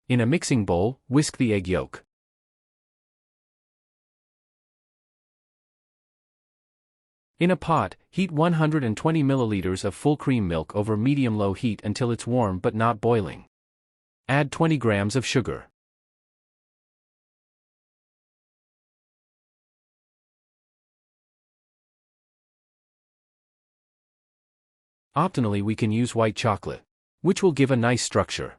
In a mixing bowl, whisk the egg yolk. In a pot, heat 120 milliliters of full cream milk over medium-low heat until it's warm but not boiling. Add 20 grams of sugar. Optionally, we can use white chocolate, which will give a nice structure.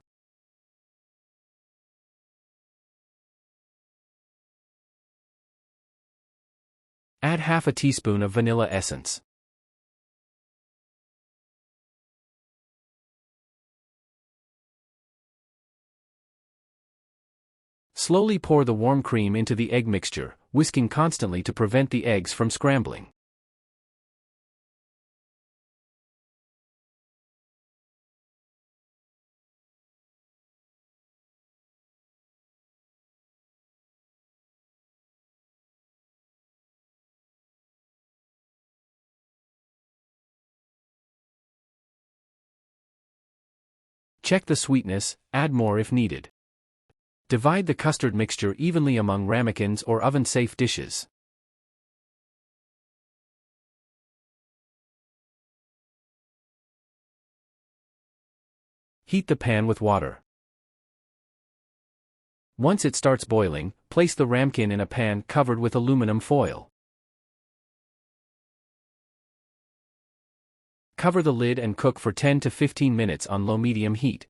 Add half a teaspoon of vanilla essence. Slowly pour the warm cream into the egg mixture, whisking constantly to prevent the eggs from scrambling. Check the sweetness, add more if needed. Divide the custard mixture evenly among ramekins or oven-safe dishes. Heat the pan with water. Once it starts boiling, place the ramekin in a pan covered with aluminum foil. Cover the lid and cook for 10 to 15 minutes on low-medium heat.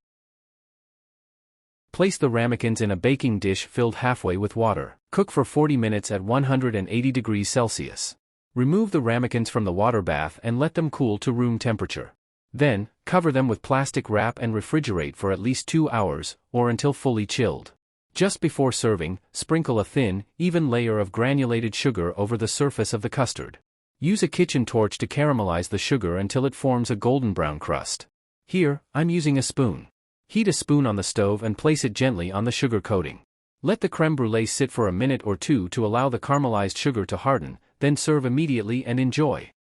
Place the ramekins in a baking dish filled halfway with water. Cook for 40 minutes at 180 degrees Celsius. Remove the ramekins from the water bath and let them cool to room temperature. Then, cover them with plastic wrap and refrigerate for at least 2 hours, or until fully chilled. Just before serving, sprinkle a thin, even layer of granulated sugar over the surface of the custard. Use a kitchen torch to caramelize the sugar until it forms a golden brown crust. Here, I'm using a spoon. Heat a spoon on the stove and place it gently on the sugar coating. Let the crème brûlée sit for a minute or two to allow the caramelized sugar to harden, then serve immediately and enjoy.